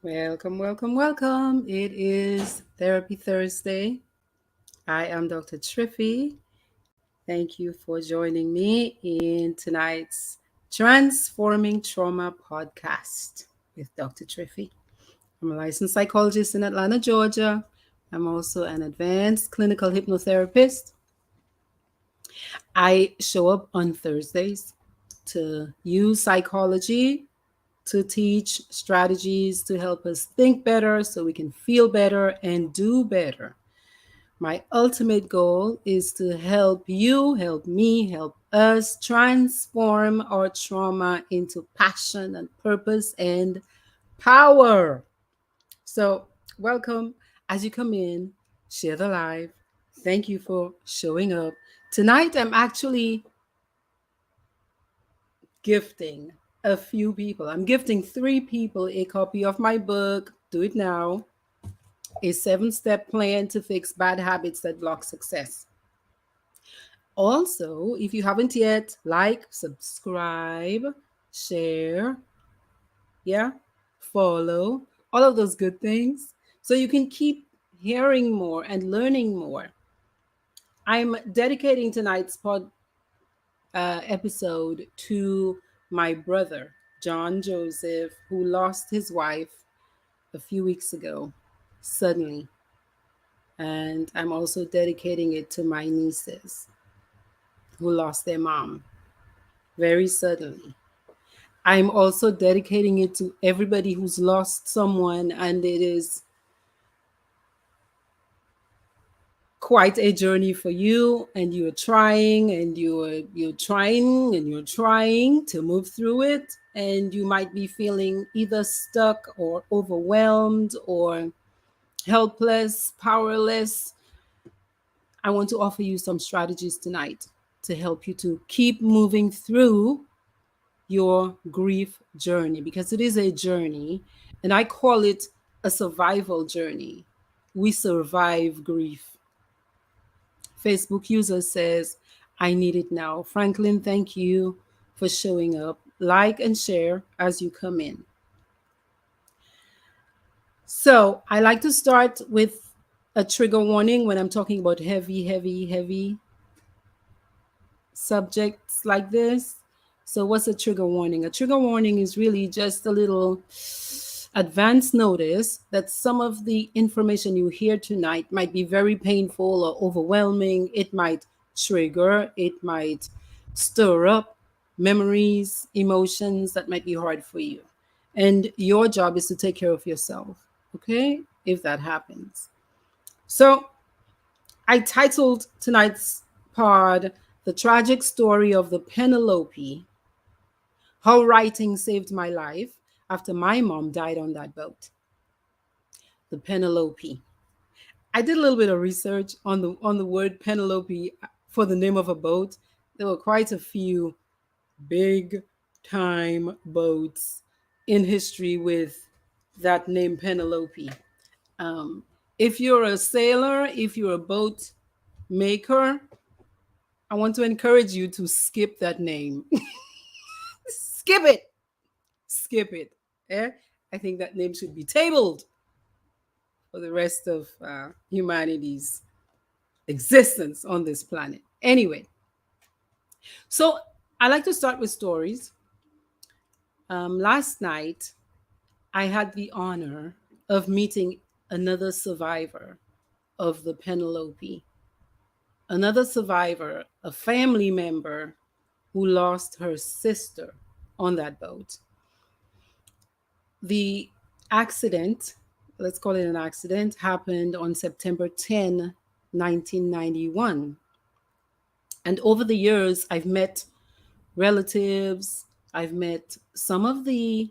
Welcome, welcome, welcome. It is Therapy Thursday. I am Dr. Triffy. Thank you for joining me in tonight's Transforming Trauma podcast with Dr. Triffy. I'm a licensed psychologist in Atlanta, Georgia. I'm also an advanced clinical hypnotherapist. I show up on Thursdays to use psychology to teach strategies to help us think better so we can feel better and do better. My ultimate goal is to help you, help me, help us transform our trauma into passion and purpose and power. So, welcome as you come in, share the live. Thank you for showing up. Tonight, I'm actually gifting a few people. I'm gifting 3 people a copy of my book, Do It Now, a 7-step plan to fix bad habits that block success. Also, if you haven't yet, like, subscribe, share, yeah, follow, all of those good things so you can keep hearing more and learning more. I'm dedicating tonight's episode to my brother, John Joseph, who lost his wife a few weeks ago, suddenly. And I'm also dedicating it to my nieces who lost their mom very suddenly. I'm also dedicating it to everybody who's lost someone, and it is quite a journey for you, and you're trying and you're trying to move through it, and you might be feeling either stuck or overwhelmed or helpless, powerless. I want to offer you some strategies tonight to help you to keep moving through your grief journey, because it is a journey, and I call it a survival journey. We survive grief. Facebook user says, I need it now. Franklin, thank you for showing up. Like and share as you come in. So, I like to start with a trigger warning when I'm talking about heavy subjects like this. So, what's a trigger warning? A trigger warning is really just a little advance notice that some of the information you hear tonight might be very painful or overwhelming. It might trigger, it might stir up memories, emotions that might be hard for you. And your job is to take care of yourself, okay? If that happens. So, I titled tonight's pod The Tragic Story of the Penelope, How Writing Saved My Life After My Mom Died on That Boat. The Penelope. I did a little bit of research on the word Penelope for the name of a boat. There were quite a few big time boats in history with that name Penelope. Um, if you're a sailor, if you're a boat maker, I want to encourage you to skip that name. Skip it. Skip it. Eh? I think that name should be tabled for the rest of humanity's existence on this planet. Anyway, so I like to start with stories. Last night, I had the honor of meeting another survivor of the Penelope, another survivor, a family member who lost her sister on that boat. The accident, let's call it an accident, happened on September 10, 1991. And over the years, I've met relatives, I've met some of the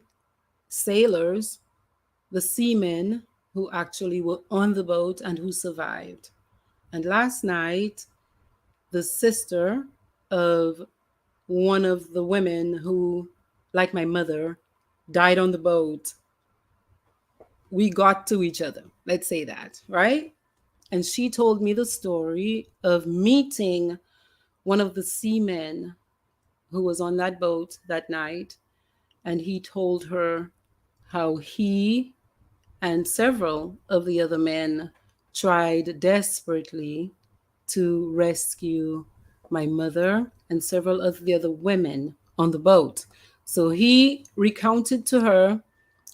sailors, the seamen who actually were on the boat and who survived. And last night, the sister of one of the women who, like my mother, died on the boat, we got to each other. Let's say that, right? And she told me the story of meeting one of the seamen who was on that boat that night. And he told her how he and several of the other men tried desperately to rescue my mother and several of the other women on the boat. So he recounted to her,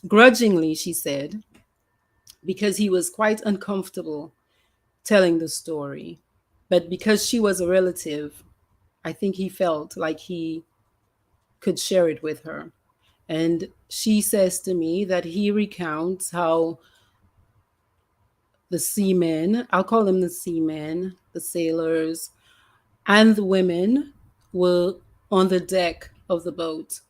grudgingly, she said, because he was quite uncomfortable telling the story. But because she was a relative, I think he felt like he could share it with her. And she says to me that he recounts how the seamen, I'll call them the seamen, the sailors, and the women were on the deck of the boat.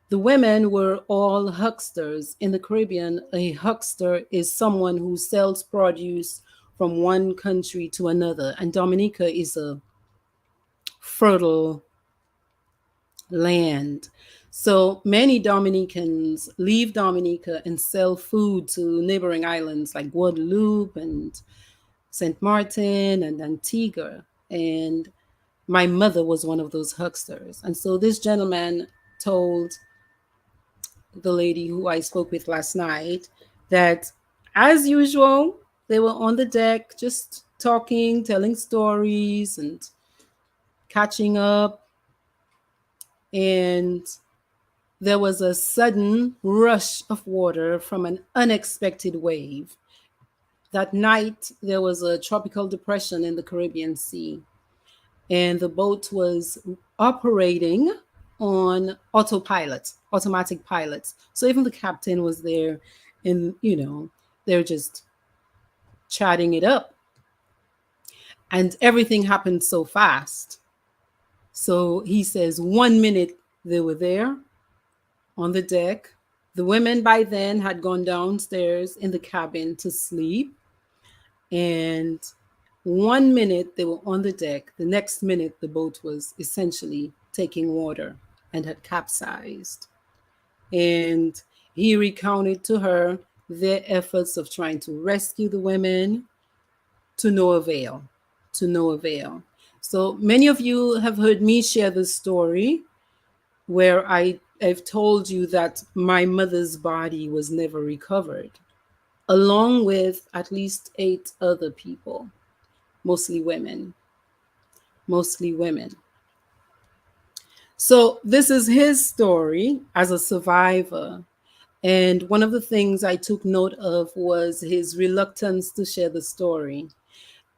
The women were all hucksters. In the Caribbean, a huckster is someone who sells produce from one country to another. And Dominica is a fertile land. So many Dominicans leave Dominica and sell food to neighboring islands like Guadeloupe and St. Martin and Antigua. And my mother was one of those hucksters. And so this gentleman told the lady who I spoke with last night that, as usual, they were on the deck just talking, telling stories, and catching up. And there was a sudden rush of water from an unexpected wave. That night, there was a tropical depression in the Caribbean Sea, and the boat was operating on autopilot, automatic pilots. So even the captain was there, and they're just chatting it up. And everything happened so fast. So he says, 1 minute they were there on the deck. The women by then had gone downstairs in the cabin to sleep. And 1 minute they were on the deck. The next minute, the boat was essentially taking water and had capsized. And he recounted to her their efforts of trying to rescue the women, to no avail, to no avail. So many of you have heard me share this story where I've told you that my mother's body was never recovered, along with at least 8 other people, mostly women, mostly women. So this is his story as a survivor. And one of the things I took note of was his reluctance to share the story.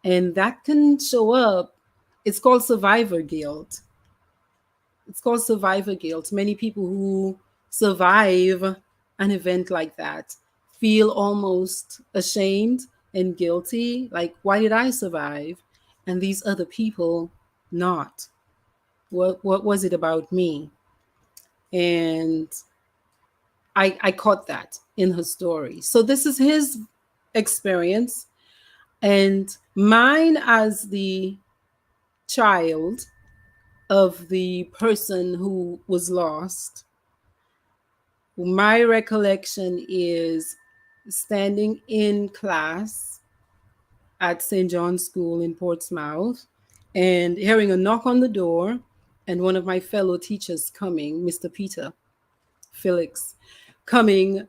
And that can show up. It's called survivor guilt. It's called survivor guilt. Many people who survive an event like that feel almost ashamed and guilty. Like, why did I survive? And these other people not? What was it about me? And I caught that in her story. So this is his experience. And mine as the child of the person who was lost, my recollection is standing in class at St. John's School in Portsmouth and hearing a knock on the door, and one of my fellow teachers coming, Mr. Peter Felix, coming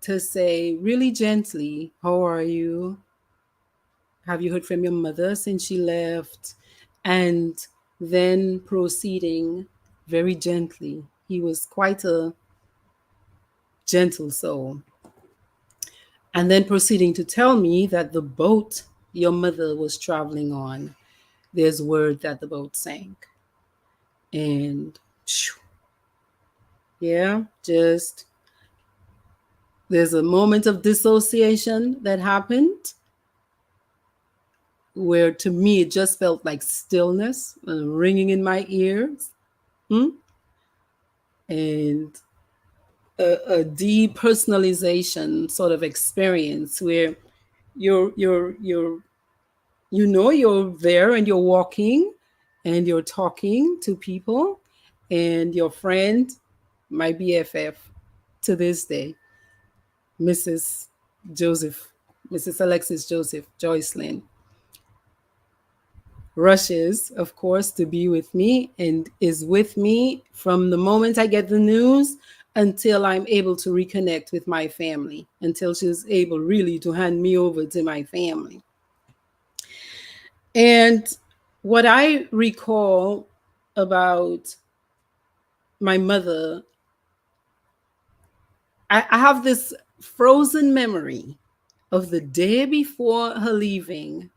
to say really gently, "How are you? Have you heard from your mother since she left?" And then proceeding very gently. He was quite a gentle soul. And then proceeding to tell me that the boat your mother was traveling on, there's word that the boat sank. And yeah, just there's a moment of dissociation that happened where to me it just felt like stillness ringing in my ears. And a depersonalization sort of experience where you're you're there and you're walking and you're talking to people, and your friend, my BFF to this day, Mrs. Joseph, Mrs. Alexis Joseph Joycelyn, rushes, of course, to be with me and is with me from the moment I get the news until I'm able to reconnect with my family, until she's able really to hand me over to my family. And what I recall about my mother, I have this frozen memory of the day before her leaving,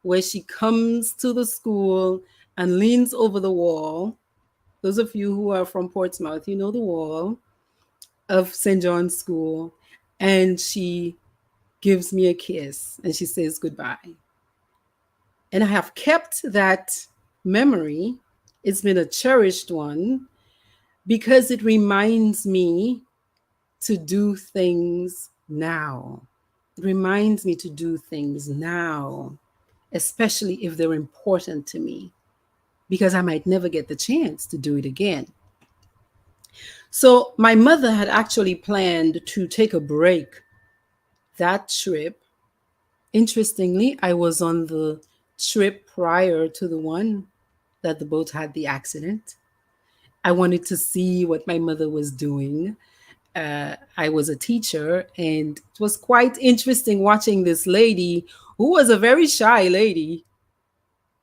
where she comes to the school and leans over the wall. Those of you who are from Portsmouth, you know the wall of St. John's School. And she gives me a kiss and she says goodbye. And I have kept that memory. It's been a cherished one because it reminds me to do things now. It reminds me to do things now, especially if they're important to me, because I might never get the chance to do it again. So, my mother had actually planned to take a break that trip. Interestingly, I was on the trip prior to the one that the boat had the accident. I wanted to see what my mother was doing. I was a teacher, and it was quite interesting watching this lady who was a very shy lady,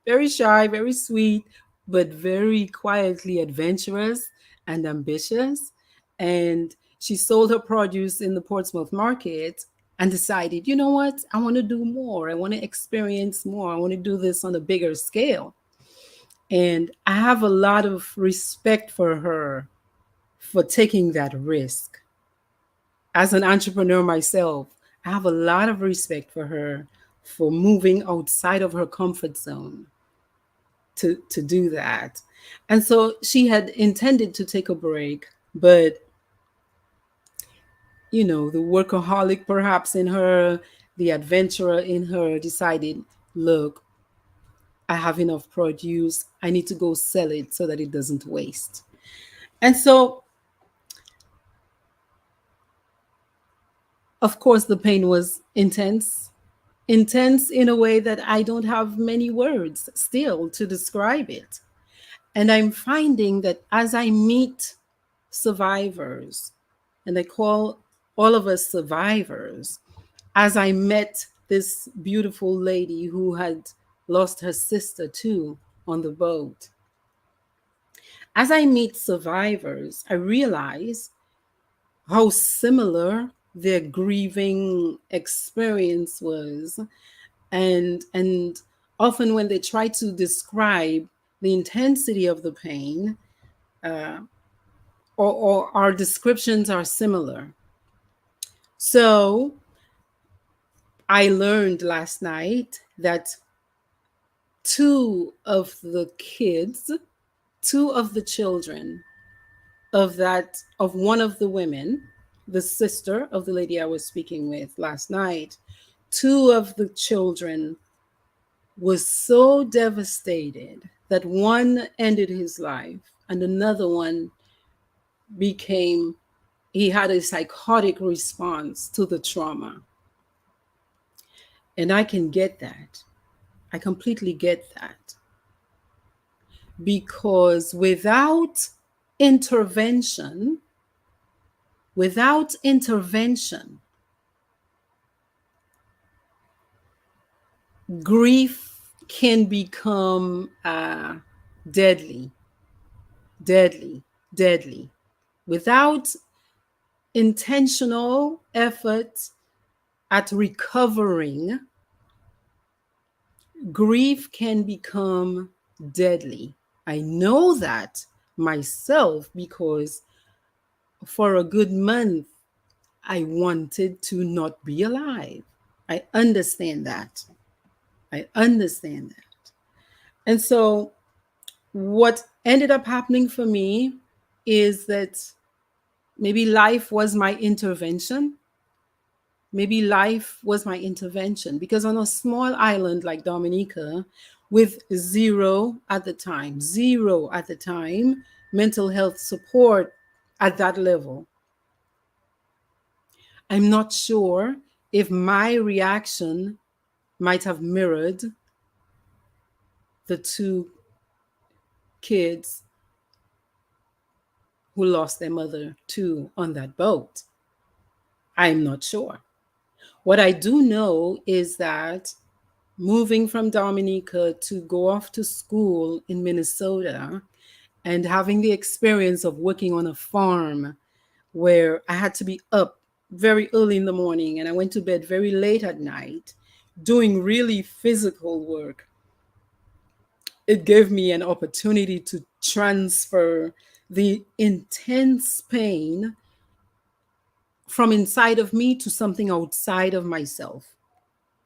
very shy, very sweet, but very quietly adventurous and ambitious. And she sold her produce in the Portsmouth market and decided, you know what? I want to do more. I want to experience more. I want to do this on a bigger scale. And I have a lot of respect for her for taking that risk. As an entrepreneur myself, I have a lot of respect for her for moving outside of her comfort zone to do that. And so she had intended to take a break, but the workaholic perhaps in her, the adventurer in her decided, look, I have enough produce. I need to go sell it so that it doesn't waste. And so, of course, the pain was intense, intense in a way that I don't have many words still to describe it. And I'm finding that as I meet survivors, and I call all of us survivors, as I met this beautiful lady who had lost her sister too on the boat, as I meet survivors, I realize how similar their grieving experience was. And often when they try to describe the intensity of the pain, uh, or our descriptions are similar. So I learned last night that two of the children of one of the women, the sister of the lady I was speaking with last night, two of the children was so devastated that one ended his life and another one became he had a psychotic response to the trauma. And I can get that. I completely get that. Because intervention, without intervention, grief can become deadly, deadly, deadly. Without intentional effort at recovering, grief can become deadly. I know that myself because for a good month, I wanted to not be alive. I understand that. I understand that. And so, what ended up happening for me is that maybe life was my intervention. Maybe life was my intervention because on a small island like Dominica, with zero at the time, mental health support at that level, I'm not sure if my reaction might have mirrored the two kids who lost their mother too on that boat. I'm not sure. What I do know is that moving from Dominica to go off to school in Minnesota and having the experience of working on a farm where I had to be up very early in the morning and I went to bed very late at night doing really physical work, it gave me an opportunity to transfer the intense pain from inside of me to something outside of myself.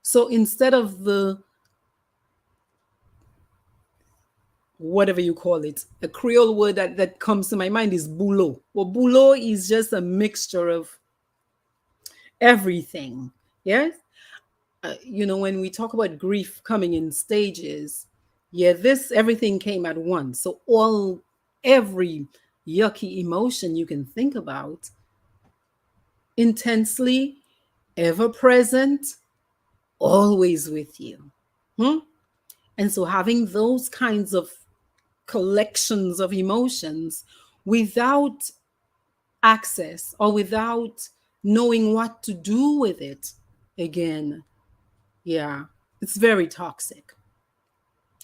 So instead of the whatever you call it, a Creole word that comes to my mind is boulot. Well, boulot is just a mixture of everything. Yes. When we talk about grief coming in stages, yeah, this everything came at once. So every yucky emotion you can think about, intensely, ever present, always with you. Hmm? And so having those kinds of collections of emotions without access or without knowing what to do with it, again, yeah, it's very toxic.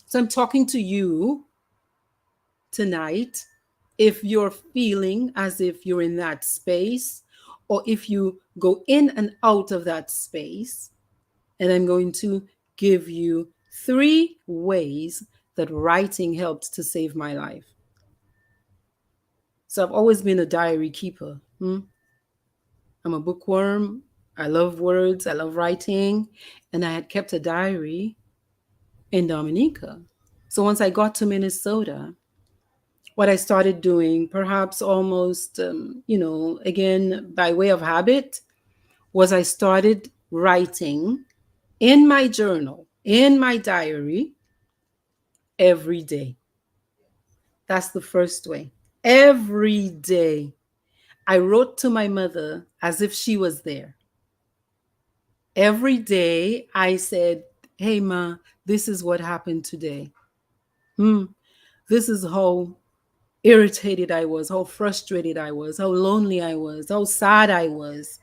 So I'm talking to you tonight. If you're feeling as if you're in that space, or if you go in and out of that space, and I'm going to give you 3 ways that writing helped to save my life. So I've always been a diary keeper. I'm a bookworm. I love words. I love writing. And I had kept a diary in Dominica. So once I got to Minnesota, what I started doing, perhaps almost, again, by way of habit, was I started writing in my journal, in my diary, every day. That's the first way. Every day. I wrote to my mother as if she was there. Every day I said, "Hey, Ma, this is what happened today. Hmm. This is how irritated I was, how frustrated I was, how lonely I was, how sad I was,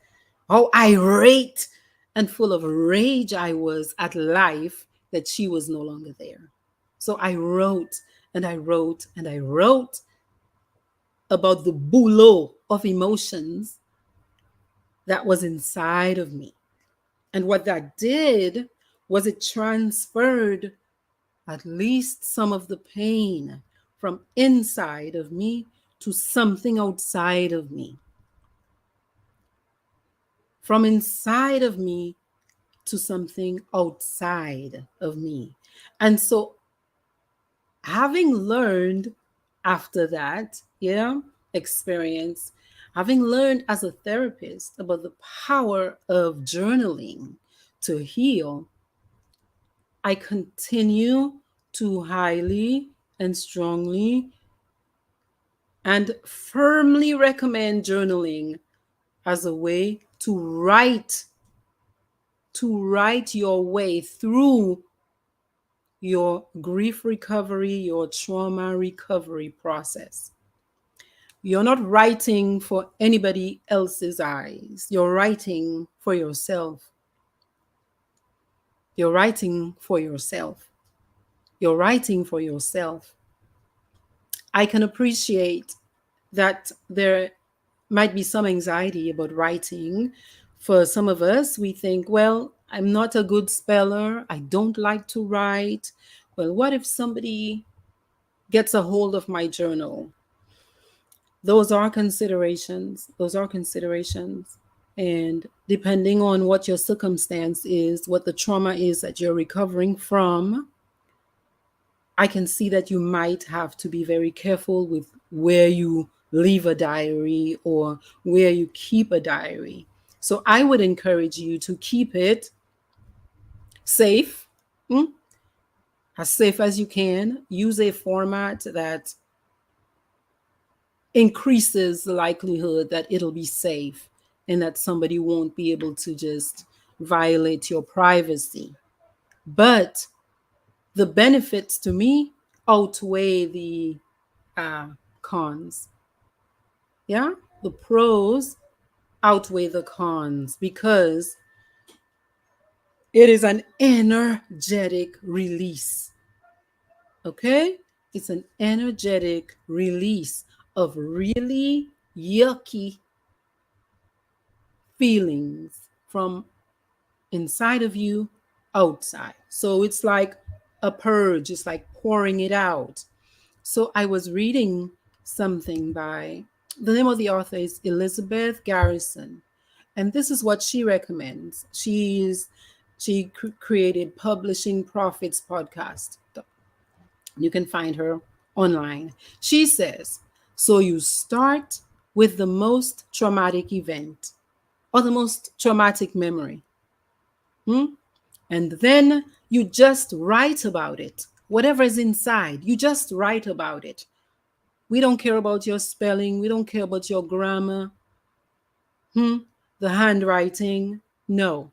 how irate and full of rage I was at life that she was no longer there." So I wrote and I wrote and I wrote about the boulot of emotions that was inside of me. And what that did was it transferred at least some of the pain from inside of me to something outside of me. From inside of me to something outside of me. And so, having learned after that, experience, having learned as a therapist about the power of journaling to heal, I continue to highly and strongly and firmly recommend journaling as a way to write your way through your grief recovery, your trauma recovery process. You're not writing for anybody else's eyes. You're writing for yourself. You're writing for yourself. You're writing for yourself. I can appreciate that there might be some anxiety about writing. For some of us, we think, well, I'm not a good speller. I don't like to write. Well, what if somebody gets a hold of my journal? Those are considerations. Those are considerations. And depending on what your circumstance is, what the trauma is that you're recovering from, I can see that you might have to be very careful with where you leave a diary or where you keep a diary. So I would encourage you to keep it safe, as safe as you can. Use a format that increases the likelihood that it'll be safe and that somebody won't be able to just violate your privacy. But the benefits to me outweigh the cons. Yeah, the pros outweigh the cons because it is an energetic release. Okay? It's an energetic release of really yucky feelings from inside of you outside. So it's like a purge, it's like pouring it out. So I was reading something by the name of the author is Elizabeth Garrison. And this is what she recommends. She created Publishing Profits podcast. You can find her online. She says, so you start with the most traumatic event or the most traumatic memory. Hmm? And then you just write about it. Whatever is inside, you just write about it. We don't care about your spelling. We don't care about your grammar, hmm? The handwriting. No.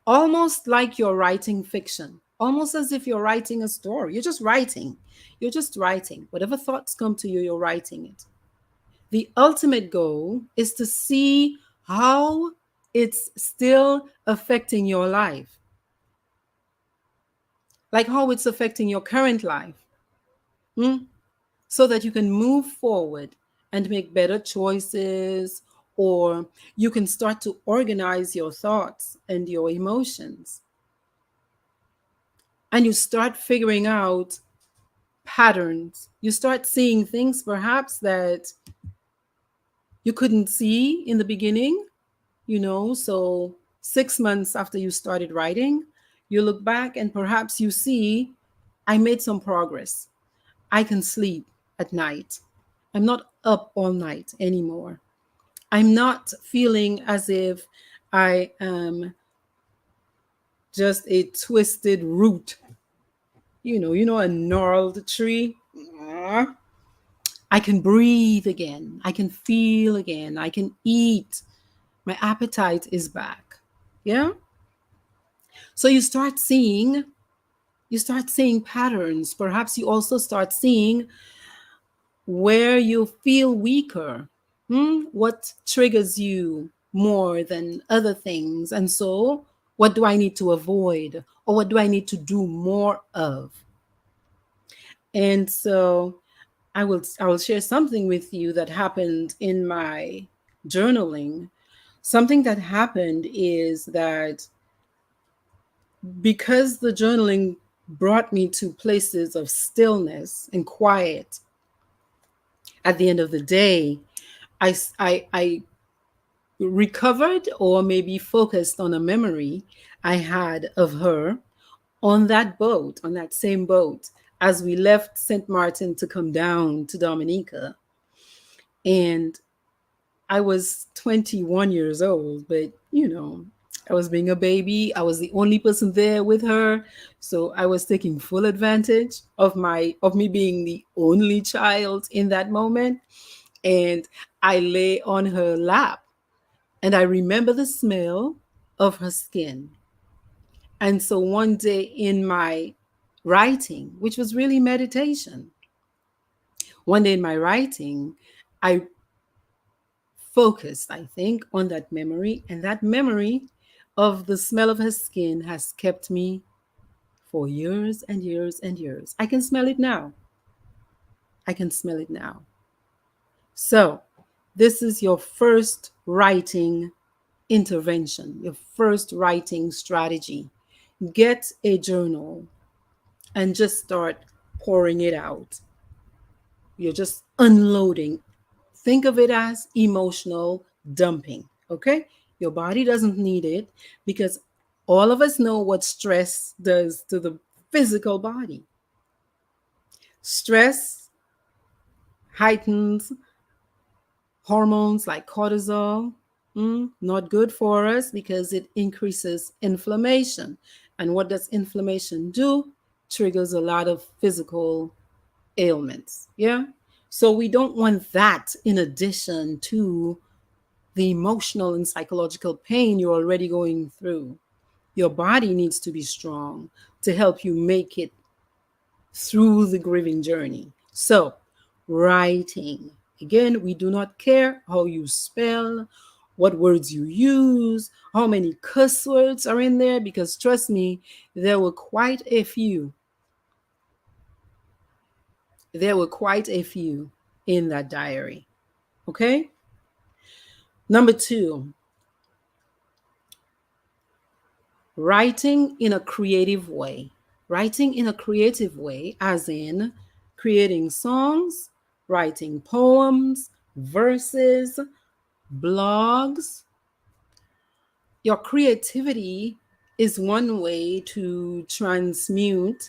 Almost like you're writing fiction, almost as if you're writing a story. You're just writing. You're just writing. Whatever thoughts come to you, you're writing it. The ultimate goal is to see how it's still affecting your life, like how it's affecting your current life, hmm? So that you can move forward and make better choices, or you can start to organize your thoughts and your emotions. And you start figuring out patterns. You start seeing things perhaps that you couldn't see in the beginning, you know. So 6 months after you started writing, you look back and perhaps you see, I made some progress. I can sleep at night. I'm not up all night anymore. I'm not feeling as if I am just a twisted root, a gnarled tree. I can breathe again. I can feel again. I can eat. My appetite is back. Yeah. So you start seeing patterns. Perhaps you also start seeing where you feel weaker. What triggers you more than other things? And so, what do I need to avoid? Or what do I need to do more of? And so, I will share something with you that happened in my journaling. Something that happened is that because the journaling brought me to places of stillness and quiet, at the end of the day, I recovered or maybe focused on a memory I had of her on that boat, on that same boat, as we left St. Martin to come down to Dominica. And I was 21 years old, but I was being a baby. I was the only person there with her. So I was taking full advantage of me being the only child in that moment. And I lay on her lap and I remember the smell of her skin. And so one day in my writing, which was really meditation, one day in my writing, I focused, I think, on that memory. And that memory of the smell of her skin has kept me for years and years and years. I can smell it now. I can smell it now. So, this is your first writing intervention, your first writing strategy. Get a journal and just start pouring it out. You're just unloading. Think of it as emotional dumping, okay? Your body doesn't need it because all of us know what stress does to the physical body. Stress heightens hormones like cortisol. Not good for us because it increases inflammation. And what does inflammation do? Triggers a lot of physical ailments. Yeah. So we don't want that in addition to the emotional and psychological pain you're already going through. Your body needs to be strong to help you make it through the grieving journey. So, writing, Again, we do not care how you spell, what words you use, how many cuss words are in there, because trust me, there were quite a few. There were quite a few in that diary. Okay? Number two, writing in a creative way. Writing in a creative way, as in creating songs, writing poems, verses, blogs. Your creativity is one way to transmute,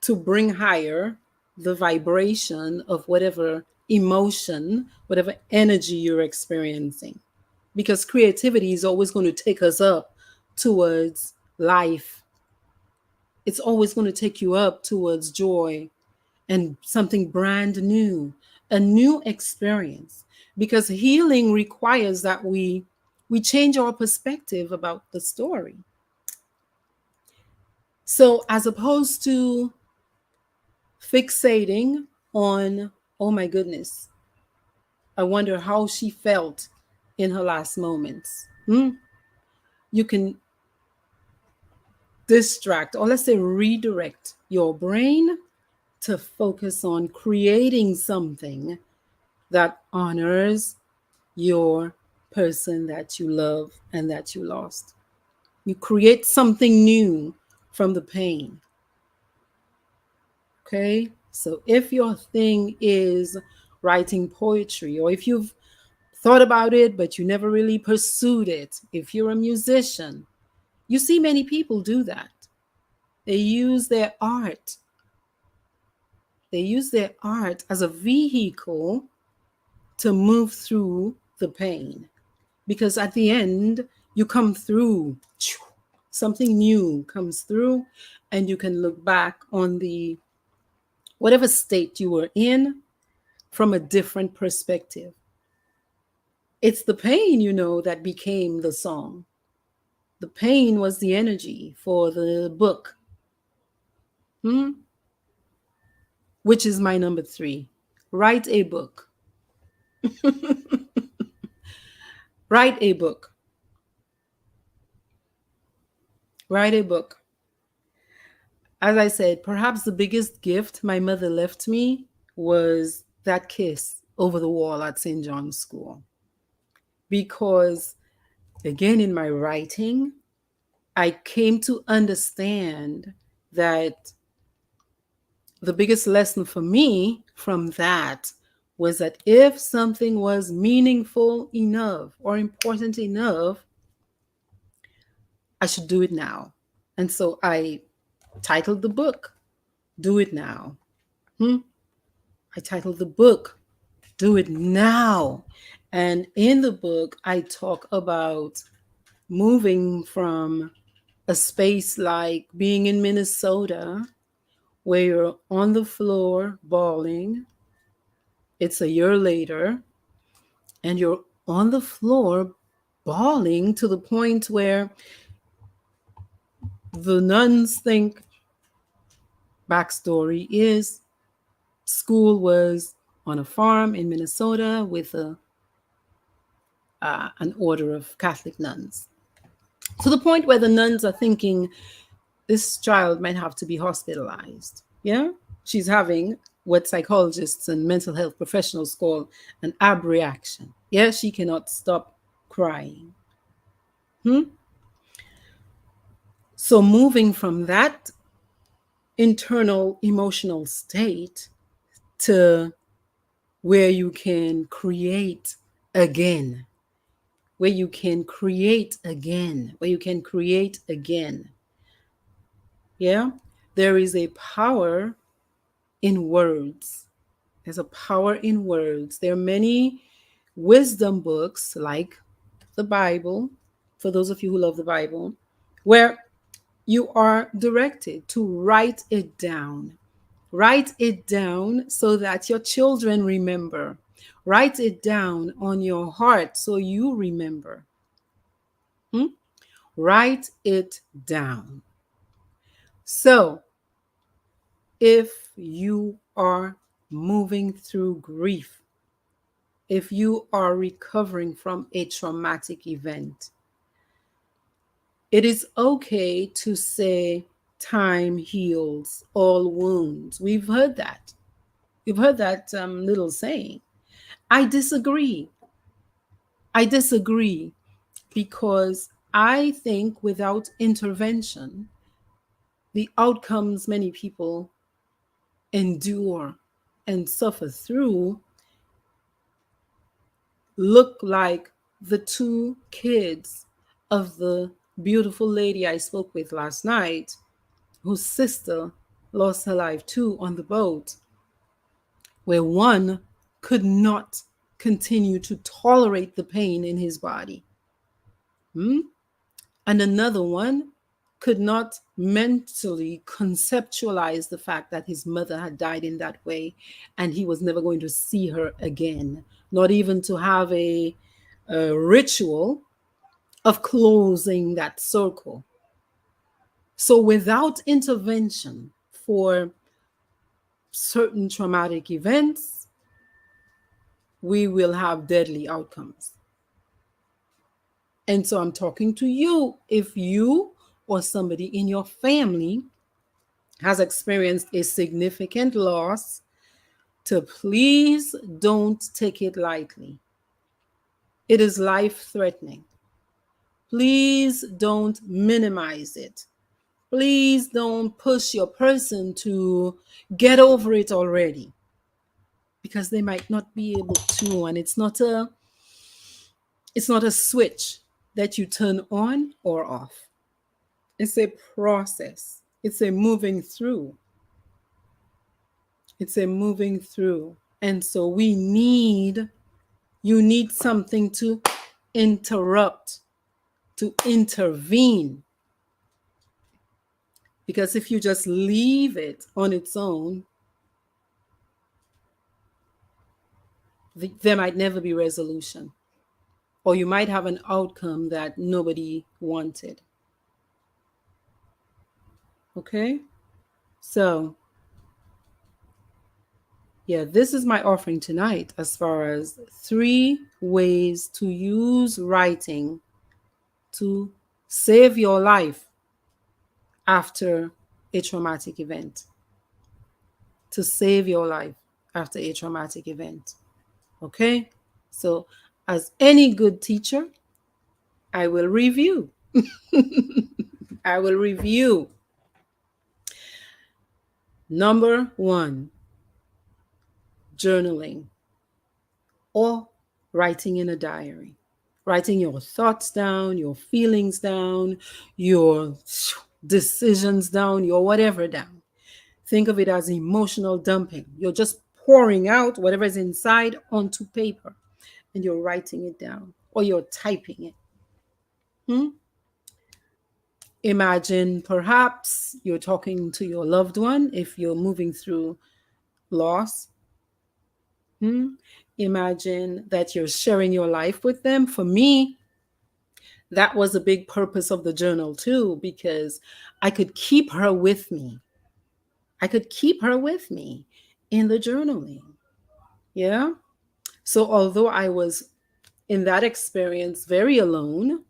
to bring higher the vibration of whatever emotion, whatever energy you're experiencing. Because creativity is always going to take us up towards life. It's always going to take you up towards joy and something brand new, a new experience. Because healing requires that we change our perspective about the story. So as opposed to fixating on, oh my goodness, I wonder how she felt in her last moments. You can distract, or let's say redirect your brain to focus on creating something that honors your person that you love and that you lost. You create something new from the pain. Okay? So if your thing is writing poetry, or if you've thought about it but you never really pursued it, if you're a musician, you see many people do that. They use their art. They use their art as a vehicle to move through the pain. Because at the end, you come through, something new comes through, and you can look back on the whatever state you were in from a different perspective. It's the pain, that became the song. The pain was the energy for the book, which is my number three. Write a book. Write a book. Write a book. As I said, perhaps the biggest gift my mother left me was that kiss over the wall at St. John's School. Because, again, in my writing, I came to understand that the biggest lesson for me from that was that if something was meaningful enough or important enough, I should do it now. And so I titled the book, Do It Now. I titled the book, Do It Now. And in the book, I talk about moving from a space like being in Minnesota, where you're on the floor bawling. It's a year later, and you're on the floor bawling to the point where the nuns think, backstory is, school was on a farm in Minnesota with an order of Catholic nuns. To the point where the nuns are thinking this child might have to be hospitalized. Yeah? She's having what psychologists and mental health professionals call an abreaction. Yeah, she cannot stop crying. So moving from that internal emotional state to where you can create again, where you can create again, where you can create again. Yeah, there is a power in words. There's a power in words. There are many wisdom books like the Bible, for those of you who love the Bible, where you are directed to write it down. Write it down so that your children remember. Write it down on your heart so you remember. Write it down. So, if you are moving through grief, if you are recovering from a traumatic event, it is okay to say time heals all wounds. We've heard that. You've heard that little saying. I disagree. I disagree because I think without intervention, the outcomes many people endure and suffer through look like the two kids of the beautiful lady I spoke with last night, whose sister lost her life too on the boat, where one could not continue to tolerate the pain in his body. Hmm? And another one could not mentally conceptualize the fact that his mother had died in that way and he was never going to see her again, not even to have a ritual of closing that circle. So, without intervention for certain traumatic events, we will have deadly outcomes. And so, I'm talking to you. If you or somebody in your family has experienced a significant loss, to please don't take it lightly. It is life threatening. Please don't minimize it. Please don't push your person to get over it already, because they might not be able to, and it's not a switch that you turn on or off. It's a process. It's a moving through. It's a moving through. And so you need something to interrupt, to intervene. Because if you just leave it on its own, there might never be resolution, or you might have an outcome that nobody wanted. Okay? So, yeah, this is my offering tonight as far as 3 ways to use writing to save your life after a traumatic event. To save your life after a traumatic event. Okay? So, as any good teacher, I will review. I will review. Number 1, journaling or writing in a diary. Writing your thoughts down, your feelings down, your decisions down, your whatever down. Think of it as emotional dumping. You're just pouring out whatever is inside onto paper and you're writing it down or you're typing it. Hmm? Imagine perhaps you're talking to your loved one if you're moving through loss. Hmm? Imagine that you're sharing your life with them. For me, that was a big purpose of the journal too, because I could keep her with me. I could keep her with me in the journaling. Yeah. So although I was in that experience very alone,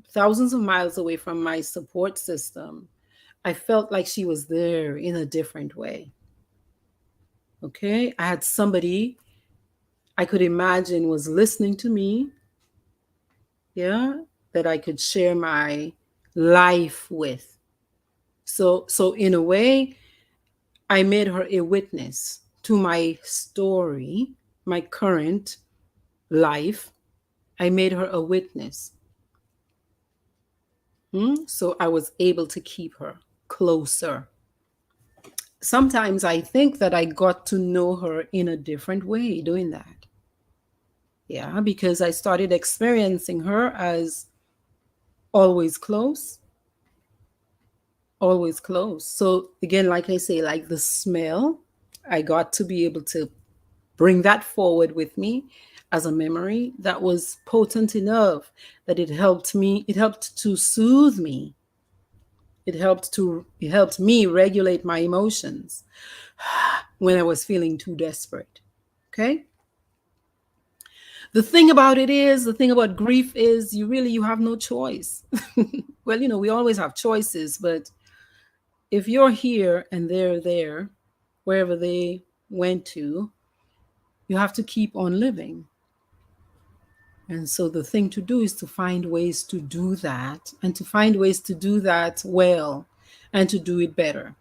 thousands of miles away from my support system, I felt like she was there in a different way. Okay. I had somebody I could imagine was listening to me. Yeah. That I could share my life with. So in a way, I made her a witness to my story, my current life. I made her a witness. So I was able to keep her closer. Sometimes I think that I got to know her in a different way doing that. Yeah, because I started experiencing her as always close, always close. So again, like I say, like the smell, I got to be able to bring that forward with me as a memory that was potent enough that it helped to soothe me. It helped me regulate my emotions when I was feeling too desperate. Okay? The thing about grief is you have no choice. Well, we always have choices, but if you're here and they're there, wherever they went to, you have to keep on living. And so the thing to do is to find ways to do that, and to find ways to do that well, and to do it better.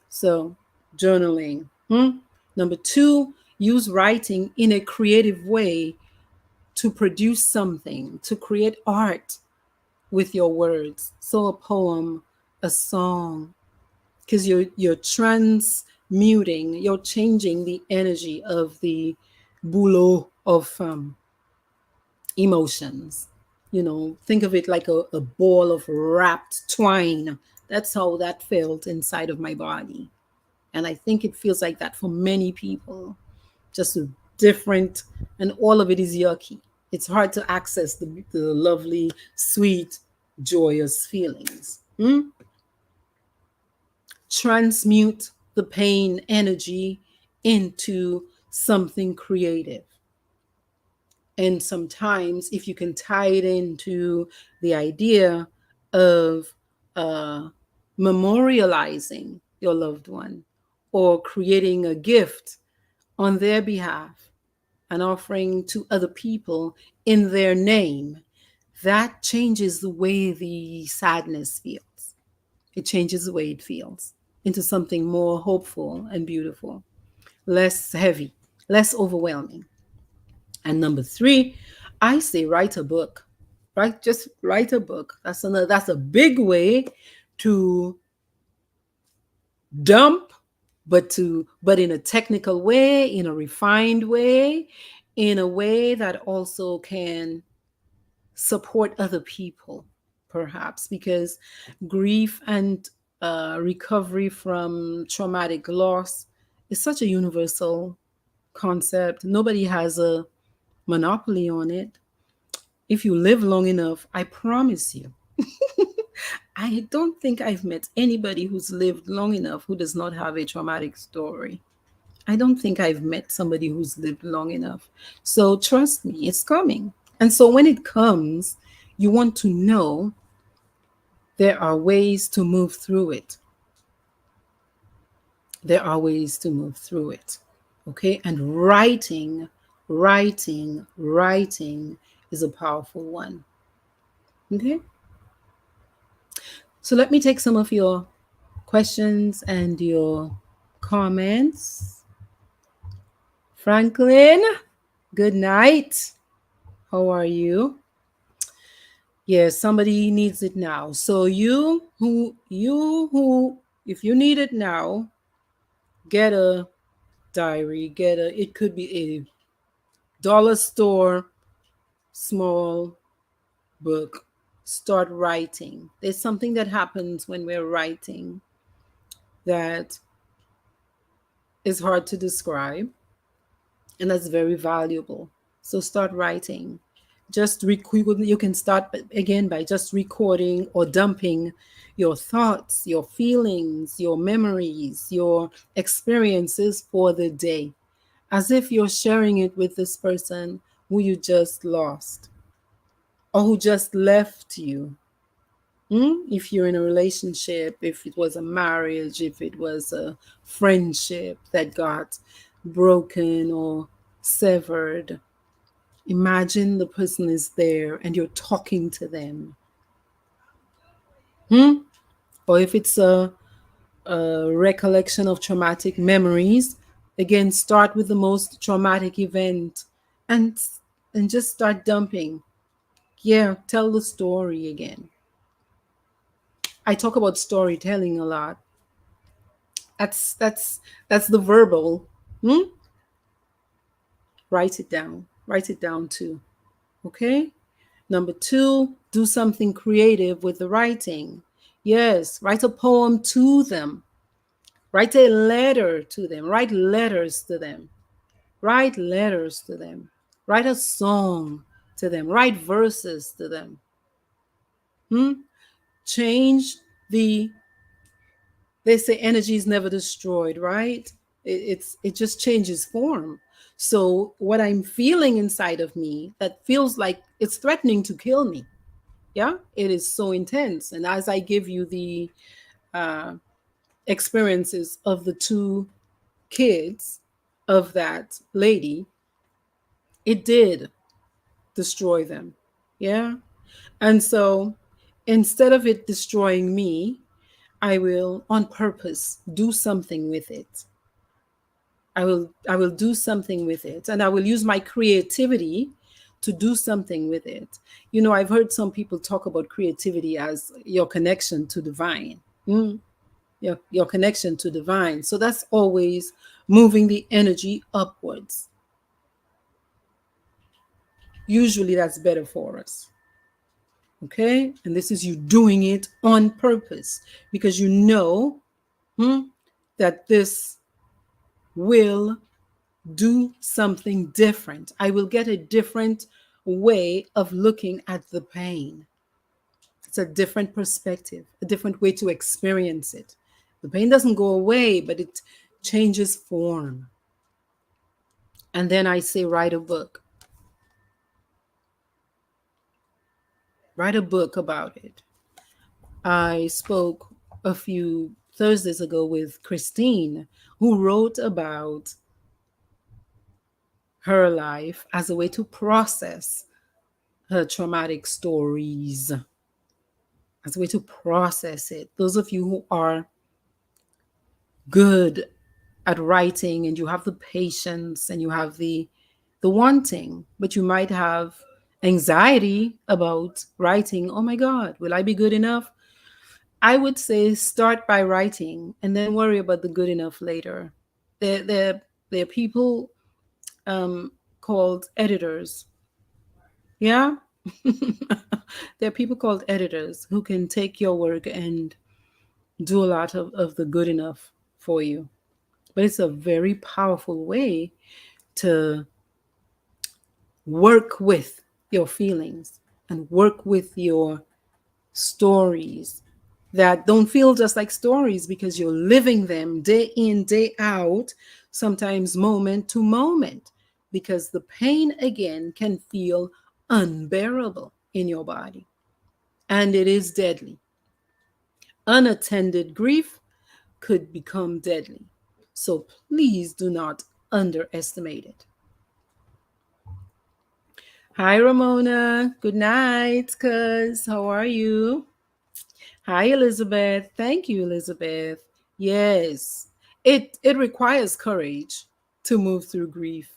So, journaling. Number two, use writing in a creative way to produce something, to create art with your words. So, a poem, a song, because you're transmuting, you're changing the energy of the boulot of emotions. Think of it like a ball of wrapped twine. That's how that felt inside of my body. And I think it feels like that for many people, just a different, and all of it is yucky. It's hard to access the lovely, sweet, joyous feelings. Transmute the pain energy into something creative. And sometimes, if you can tie it into the idea of uh, memorializing your loved one, or creating a gift on their behalf and offering to other people in their name, that changes the way the sadness feels. It changes the way it feels into something more hopeful and beautiful, less heavy, less overwhelming. And number three, I say write a book. Right? Just write a book. That's a big way to dump, but in a technical way, in a refined way, in a way that also can support other people, perhaps, because grief and recovery from traumatic loss is such a universal concept. Nobody has a monopoly on it. If you live long enough, I promise you, I don't think I've met anybody who's lived long enough who does not have a traumatic story. I don't think I've met somebody who's lived long enough. So trust me, it's coming. And so when it comes, you want to know there are ways to move through it. There are ways to move through it. Okay. And writing is a powerful one. Okay. So let me take some of your questions and your comments. Franklin, good night. How are you? Yes, somebody needs it now. So if you need it now, get a diary, it could be a dollar store small book. Start writing. There's something that happens when we're writing that is hard to describe, and that's very valuable. So start writing. You can start again by just recording or dumping your thoughts, your feelings, your memories, your experiences for the day, as if you're sharing it with this person who you just lost or who just left you. If you're in a relationship, if it was a marriage, if it was a friendship that got broken or severed, imagine the person is there and you're talking to them. Or if it's a recollection of traumatic memories, again, start with the most traumatic event and just start dumping. Yeah, tell the story again. I talk about storytelling a lot. That's the verbal. Write it down. Write it down too. Okay? Number two, do something creative with the writing. Yes, write a poem to them. Write a letter to them. Write letters to them. Write letters to them. Write a song to them. Write verses to them. Change the, they say energy is never destroyed, right? It just changes form. So what I'm feeling inside of me that feels like it's threatening to kill me, yeah, it is so intense. And as I give you the uh, experiences of the two kids of that lady, it did destroy them. Yeah. And so instead of it destroying me, I will on purpose do something with it. I will do something with it, and I will use my creativity to do something with it. You know, I've heard some people talk about creativity as your connection to divine. Mm, your connection to divine. So that's always moving the energy upwards. Usually that's better for us. Okay? And this is you doing it on purpose because you know, hmm, that this will do something different. I will get a different way of looking at the pain. It's a different perspective, a different way to experience it. The pain doesn't go away, but it changes form. And then I say, write a book. Write a book about it. I spoke a few Thursdays ago with Christine, who wrote about her life as a way to process her traumatic stories, as a way to process it. Those of you who are good at writing and you have the patience and you have the wanting, but you might have anxiety about writing. Oh my God, will I be good enough? I would say start by writing and then worry about the good enough later. There are people um, called editors. Yeah. There are people called editors who can take your work and do a lot of the good enough for you. But it's a very powerful way to work with your feelings and work with your stories that don't feel just like stories because you're living them day in, day out, sometimes moment to moment, because the pain again can feel unbearable in your body and it is deadly. Unattended grief could become deadly. So please do not underestimate it. Hi, Ramona. Good night, cuz. How are you? Hi, Elizabeth. Thank you, Elizabeth. Yes, it requires courage to move through grief.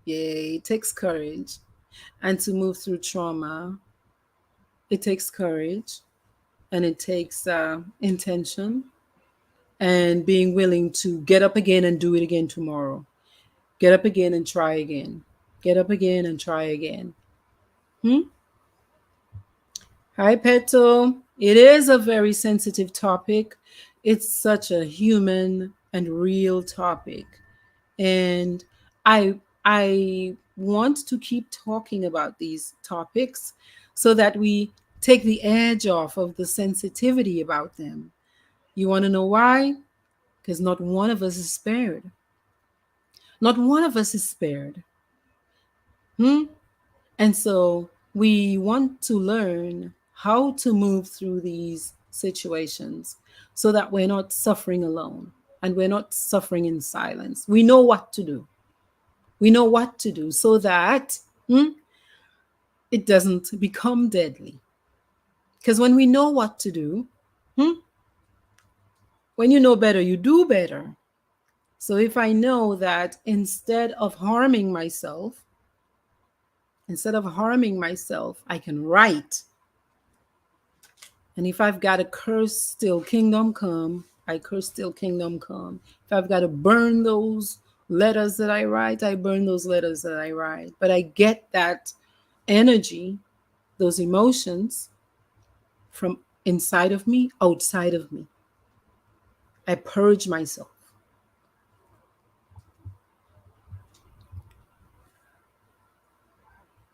Yeah, it takes courage. And to move through trauma, it takes courage and it takes intention and being willing to get up again and do it again tomorrow. Get up again and try again. Get up again and try again. Hmm? Hi, Peto. It is a very sensitive topic. It's such a human and real topic. And I want to keep talking about these topics so that we take the edge off of the sensitivity about them. You want to know why? Because not one of us is spared. Not one of us is spared. Hmm? And so we want to learn how to move through these situations so that we're not suffering alone and we're not suffering in silence. We know what to do. We know what to do so that it doesn't become deadly. Because when we know what to do, hmm, when you know better, you do better. So if I know that instead of harming myself, I can write. And if I've got to curse still kingdom come, I curse still kingdom come. If I've got to burn those letters that I write, I burn those letters that I write. But I get that energy, those emotions from inside of me, outside of me. I purge myself.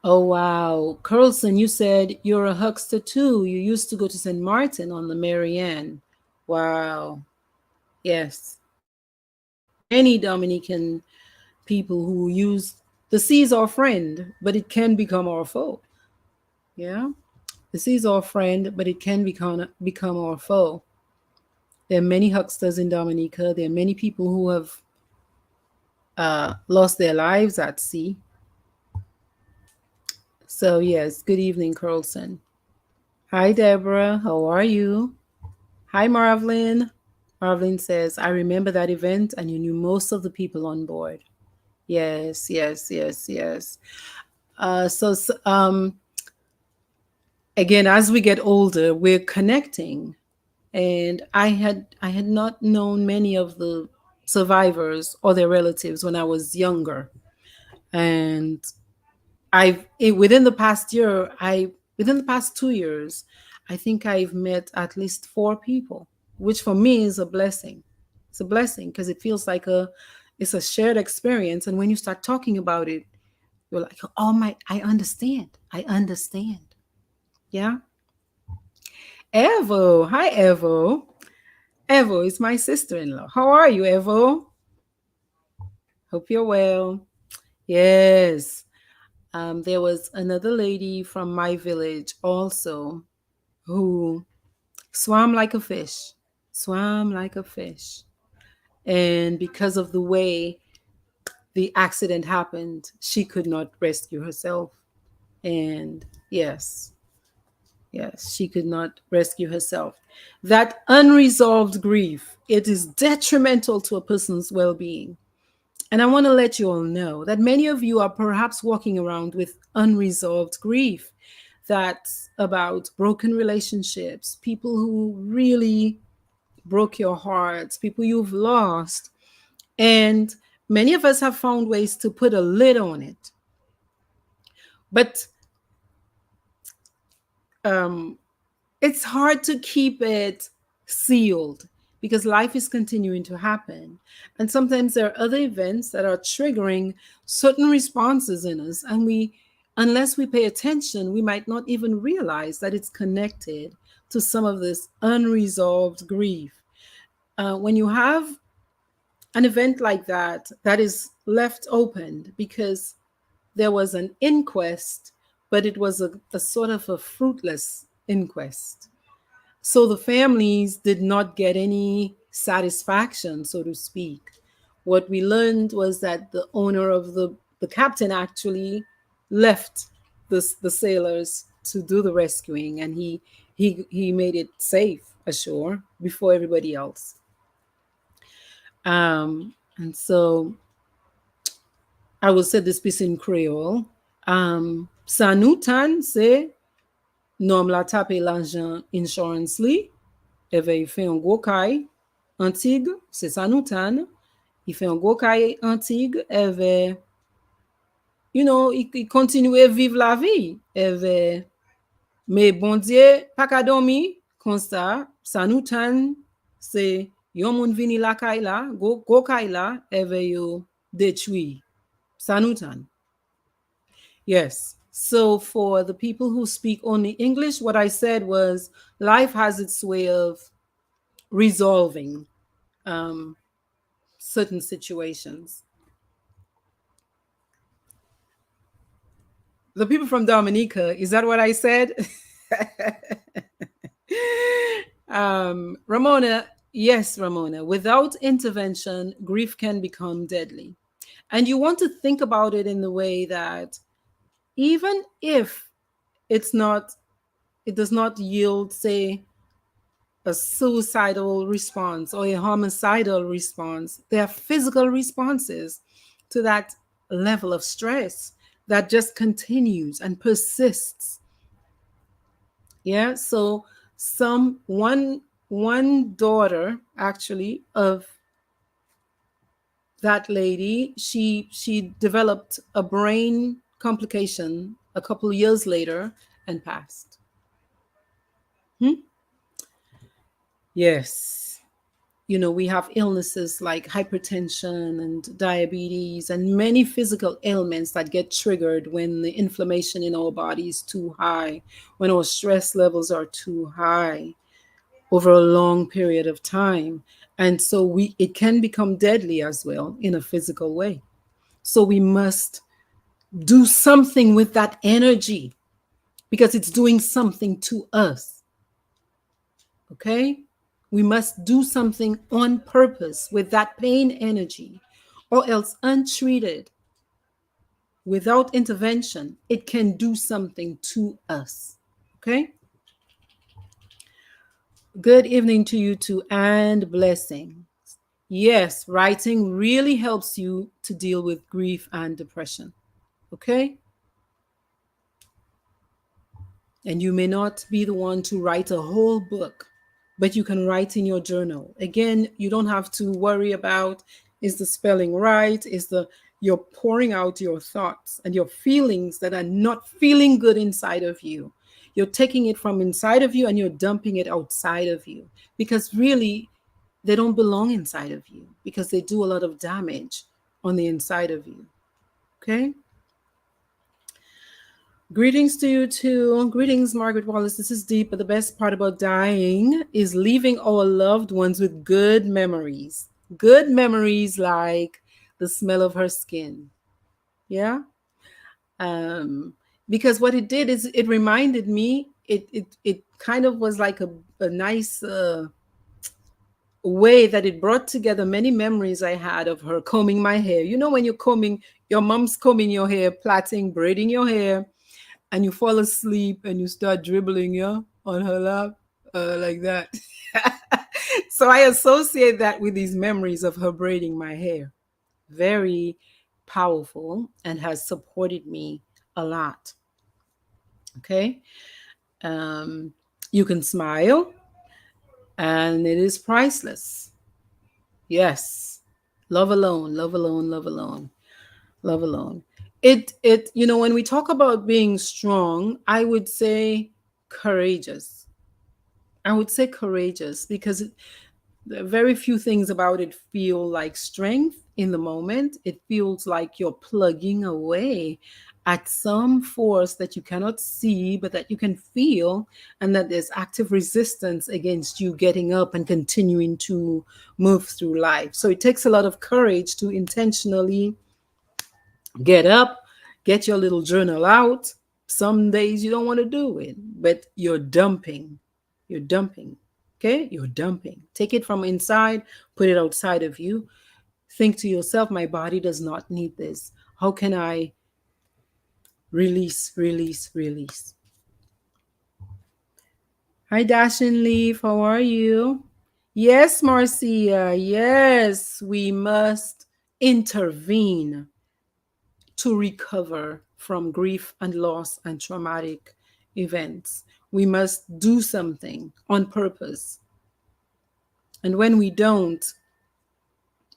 Oh, wow. Carlson, you said you're a huckster too. You used to go to St. Martin on the Marianne. Wow. Yes. Many Dominican people people who use the sea is our friend, but it can become our foe. Yeah, the sea is our friend, but it can become our foe. There are many hucksters in Dominica. There are many people who have lost their lives at sea. So yes, good evening, Carlson. Hi, Deborah. How are you? Hi, Marvlin. Marvlin says, I remember that event and you knew most of the people on board. Yes, yes, yes, yes. Again, as we get older, we're connecting. And I had not known many of the survivors or their relatives when I was younger. And within the past year, within the past 2 years, I think I've met at least four people, which for me is a blessing. It's a blessing because it feels like it's a shared experience. And when you start talking about it, you're like, oh my, I understand. I understand. Yeah. Evo. Hi, Evo. Evo is my sister-in-law. How are you, Evo? Hope you're well. Yes. There was another lady from my village also who swam like a fish, swam like a fish. And because of the way the accident happened, she could not rescue herself. And yes, yes, she could not rescue herself. That unresolved grief, it is detrimental to a person's well-being. And I want to let you all know that many of you are perhaps walking around with unresolved grief. That's about broken relationships, people who really broke your hearts, people you've lost. And many of us have found ways to put a lid on it. But um, it's hard to keep it sealed because life is continuing to happen. And sometimes there are other events that are triggering certain responses in us. And unless we pay attention, we might not even realize that it's connected to some of this unresolved grief. When you have an event like that, that is left open because there was an inquest, but it was a sort of a fruitless inquest. So the families did not get any satisfaction, so to speak. What we learned was that the owner of the captain actually left the sailors to do the rescuing, and he made it safe ashore before everybody else. And so I will say this piece in Creole. Sa nou tan se nom la tape l'argent insurance li, eve y fe yon gwo kay antig, se sa nou tan, y fe yon gwo kay antig, eve, y kontinue vive la vi, eve, me bon Dieu, pa ka dormi, kon sa nou tan, se yon moun vini la kay la, gwo kay la, eve yo detui. Sa nou tan. Yes. So for the people who speak only English, what I said was life has its way of resolving certain situations. The people from Dominica, is that what I said? Ramona, yes, Ramona. Without intervention, grief can become deadly. And you want to think about it in the way that even if it's not, it does not yield, say, a suicidal response or a homicidal response. There are physical responses to that level of stress that just continues and persists. Yeah. So one daughter actually of that lady, she developed a brain complication a couple years later and passed. Yes. We have illnesses like hypertension and diabetes and many physical ailments that get triggered when the inflammation in our body is too high, when our stress levels are too high over a long period of time. And so it can become deadly as well in a physical way. So we must do something with that energy because it's doing something to us. Okay? We must do something on purpose with that pain energy, or else untreated, without intervention, it can do something to us. Okay? Good evening to you too, and blessing. Yes, writing really helps you to deal with grief and depression. Okay? And you may not be the one to write a whole book, but you can write in your journal. Again, you don't have to worry about, is the spelling right? You're pouring out your thoughts and your feelings that are not feeling good inside of you. You're taking it from inside of you and you're dumping it outside of you, because really they don't belong inside of you, because they do a lot of damage on the inside of you. Okay? Greetings to you too. Greetings, Margaret Wallace. This is deep, but the best part about dying is leaving our loved ones with good memories. Good memories like the smell of her skin. Yeah. Um, because what it did is it reminded me, it kind of was like a nice way that it brought together many memories I had of her combing my hair. You know, when you're combing, your mom's combing your hair, plaiting, braiding your hair, and you fall asleep and you start dribbling, yeah, on her lap, like that. So I associate that with these memories of her braiding my hair. Very powerful and has supported me a lot. Okay. Um, you can smile and it is priceless. Yes. Love alone, love alone, love alone, love alone. When we talk about being strong, I would say courageous. I would say courageous because very few things about it feel like strength in the moment. It feels like you're plugging away at some force that you cannot see, but that you can feel, and that there's active resistance against you getting up and continuing to move through life. So it takes a lot of courage to intentionally get up, get your little journal out. Some days you don't want to do it, but you're dumping. You're dumping. Okay? You're dumping. Take it from inside, put it outside of you. Think to yourself, my body does not need this. How can I release, release, release? Hi, Dash and Leaf. How are you? Yes, Marcia. Yes, we must intervene to recover from grief and loss and traumatic events. We must do something on purpose. And when we don't,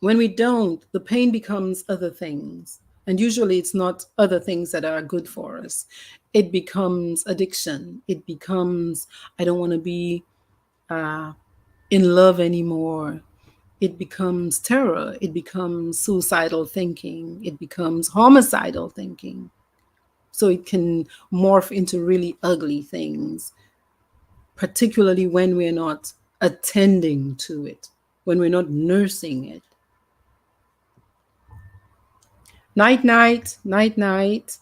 the pain becomes other things. And usually it's not other things that are good for us. It becomes addiction. It becomes, I don't want to be in love anymore. It becomes terror. It becomes suicidal thinking. It becomes homicidal thinking. So it can morph into really ugly things, particularly when we're not attending to it, when we're not nursing it. Night, night, night, night.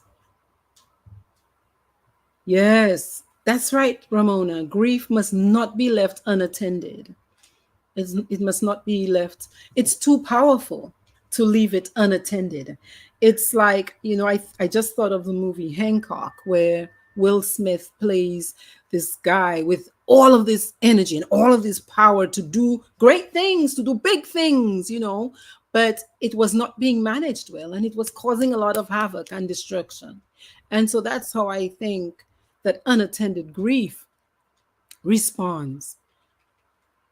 Yes, that's right, Ramona. Grief must not be left unattended. It must not be left. It's too powerful to leave it unattended. It's like, I just thought of the movie Hancock, where Will Smith plays this guy with all of this energy and all of this power to do great things, to do big things, but it was not being managed well and it was causing a lot of havoc and destruction. And so that's how I think that unattended grief responds.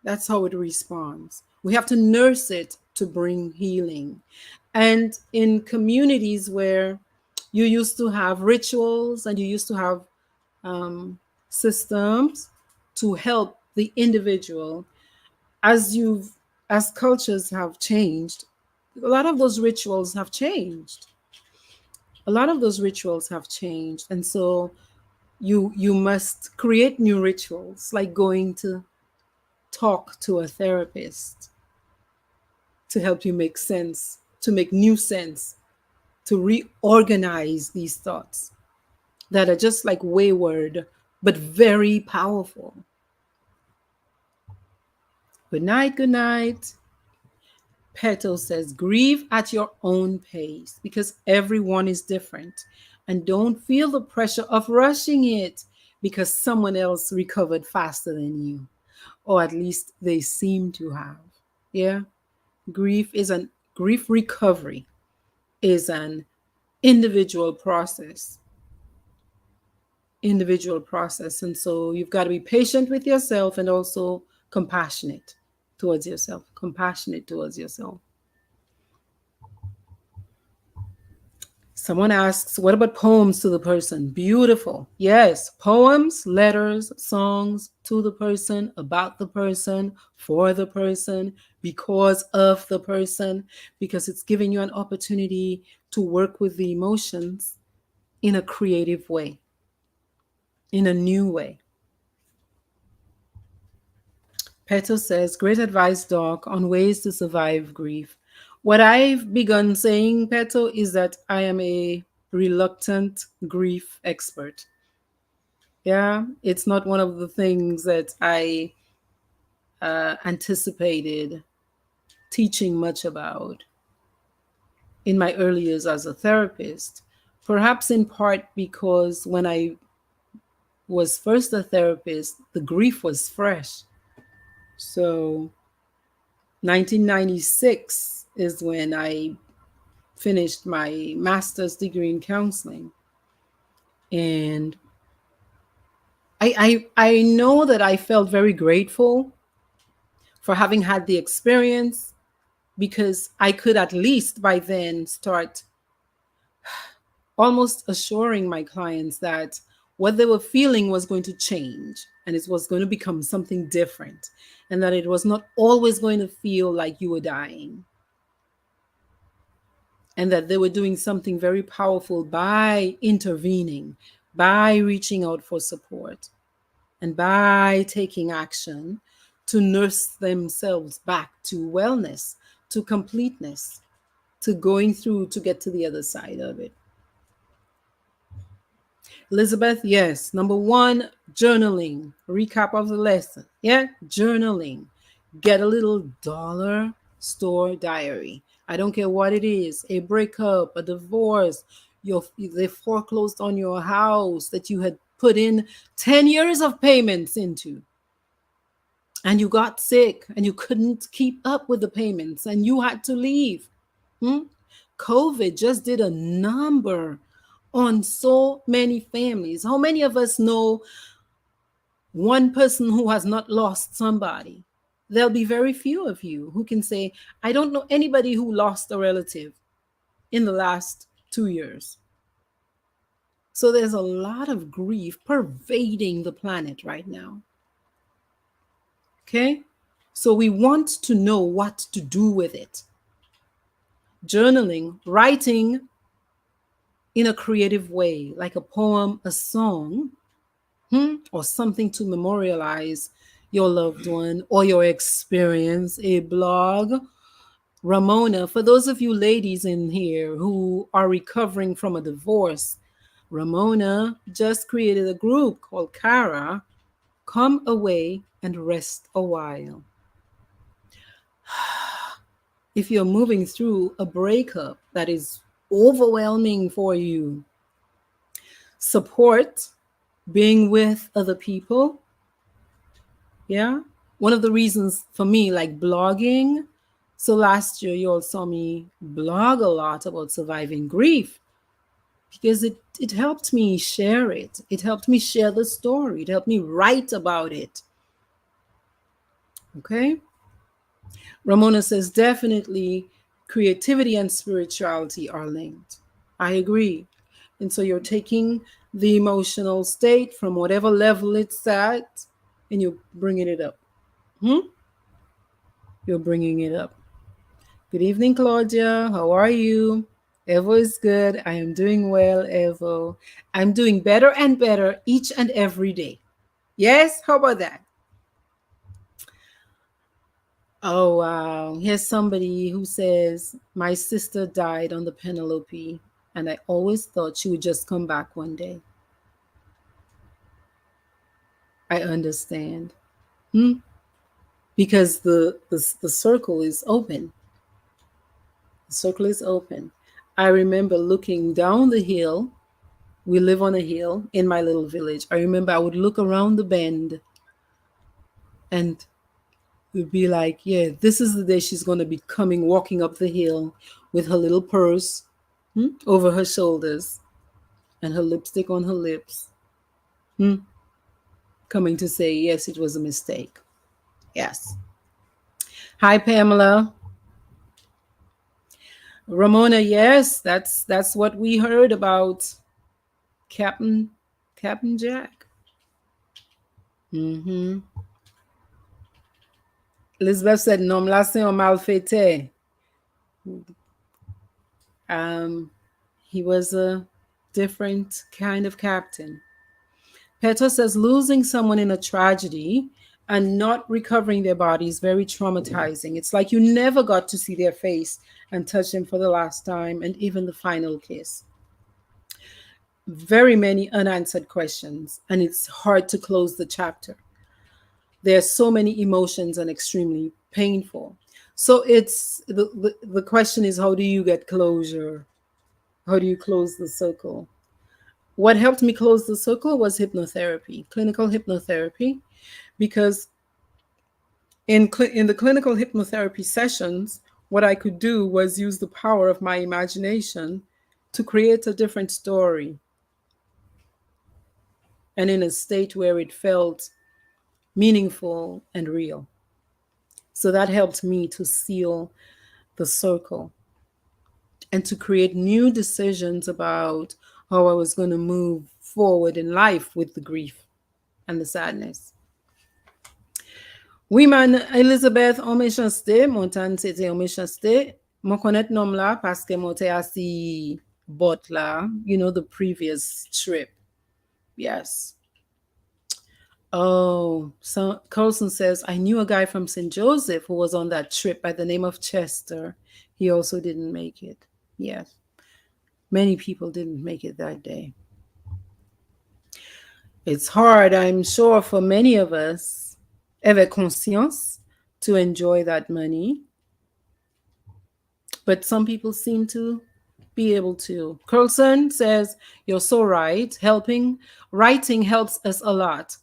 That's how it responds. We have to nurse it to bring healing. And in communities where you used to have rituals and you used to have systems to help the individual, as cultures have changed, a lot of those rituals have changed. A lot of those rituals have changed. And so you must create new rituals, like going to talk to a therapist to help you make sense, to make new sense to reorganize these thoughts that are just like wayward but very powerful. Good night, good night. Peto says, grieve at your own pace because everyone is different. And don't feel the pressure of rushing it because someone else recovered faster than you, or at least they seem to have. Yeah. Grief recovery is an individual process. Individual process. And so you've got to be patient with yourself and also compassionate towards yourself. Compassionate towards yourself. Someone asks, what about poems to the person? Beautiful. Yes, poems, letters, songs to the person, about the person, for the person, because of the person, because it's giving you an opportunity to work with the emotions in a creative way, in a new way. Peto says, great advice, Doc, on ways to survive grief. What I've begun saying, Peto, is that I am a reluctant grief expert. Yeah, it's not one of the things that I anticipated teaching much about in my early years as a therapist. Perhaps in part because when I was first a therapist, the grief was fresh. So 1996 is when I finished my master's degree in counseling. And I know that I felt very grateful for having had the experience because I could at least by then start almost assuring my clients that what they were feeling was going to change and it was going to become something different and that it was not always going to feel like you were dying and that they were doing something very powerful by intervening, by reaching out for support, and by taking action to nurse themselves back to wellness, to completeness, to going through to get to the other side of it. Elizabeth, yes. Number one, journaling. Recap of the lesson. Yeah, journaling. Get a little dollar store diary. I don't care what it is, a breakup, a divorce, they foreclosed on your house that you had put in 10 years of payments into. And you got sick and you couldn't keep up with the payments and you had to leave. COVID just did a number on so many families. How many of us know one person who has not lost somebody? There'll be very few of you who can say, I don't know anybody who lost a relative in the last 2 years. So there's a lot of grief pervading the planet right now. Okay? So we want to know what to do with it. Journaling, writing in a creative way, like a poem, a song, or something to memorialize your loved one or your experience, a blog. Ramona, for those of you ladies in here who are recovering from a divorce, Ramona just created a group called Cara. Come away and rest a while. If you're moving through a breakup that is overwhelming for you, support, being with other people. Yeah. One of the reasons for me, like blogging. So last year, you all saw me blog a lot about surviving grief because it helped me share it. It helped me share the story. It helped me write about it. Okay. Ramona says, definitely creativity and spirituality are linked. I agree. And so you're taking the emotional state from whatever level it's at and you're bringing it up. You're bringing it up. Good evening, Claudia. How are you? Evo is good. I am doing well, Evo. I'm doing better and better each and every day. Yes? How about that? Oh, wow. Here's somebody who says, my sister died on the Penelope. And I always thought she would just come back one day. I understand. Hmm? Because the circle is open. The circle is open. I remember looking down the hill. We live on a hill in my little village. I remember I would look around the bend and would be like, yeah, this is the day she's going to be coming, walking up the hill with her little purse over her shoulders and her lipstick on her lips, hmm, coming to say, yes, it was a mistake. Yes. Hi, Pamela. Ramona, yes, that's what we heard about Captain Captain Jack. Mm-hmm. Elizabeth said, "Non, là c'est un malfaiteur." Um, he was a different kind of captain. Petro says losing someone in a tragedy and not recovering their body is very traumatizing. It's like you never got to see their face and touch them for the last time, and even the final kiss. Very many unanswered questions, and it's hard to close the chapter. There's so many emotions and extremely painful. So it's the question is, how do you get closure? How do you close the circle? What helped me close the circle was hypnotherapy, clinical hypnotherapy, because in the clinical hypnotherapy sessions, what I could do was use the power of my imagination to create a different story, and in a state where it felt meaningful and real. So that helped me to seal the circle and to create new decisions about how I was going to move forward in life with the grief and the sadness. Oui, man, Elizabeth, on méchanceté, montagne, c'était en méchanceté. Mon connaître nom là parce que mon t'ai assis bot là, the previous trip. Yes. Oh, so Colson says, I knew a guy from St. Joseph who was on that trip by the name of Chester. He also didn't make it. Yes. Many people didn't make it that day. It's hard, I'm sure, for many of us, avec conscience, to enjoy that money. But some people seem to be able to. Carlson says, you're so right. Writing helps us a lot.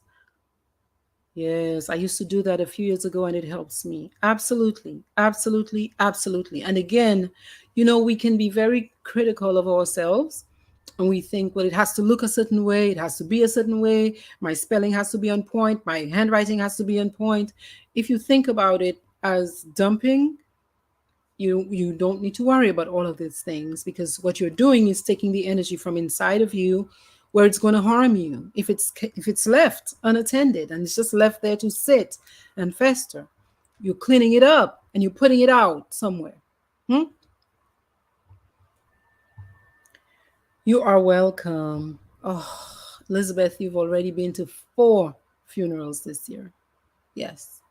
Yes, I used to do that a few years ago and it helps me. Absolutely, absolutely, absolutely. And again, we can be very critical of ourselves and we think, well, it has to look a certain way, it has to be a certain way, my spelling has to be on point, my handwriting has to be on point. If you think about it as dumping, you don't need to worry about all of these things because what you're doing is taking the energy from inside of you where it's going to harm you if it's left unattended and it's just left there to sit and fester. You're cleaning it up and you're putting it out somewhere. You are welcome. Oh, Elizabeth, you've already been to 4 funerals this year. Yes.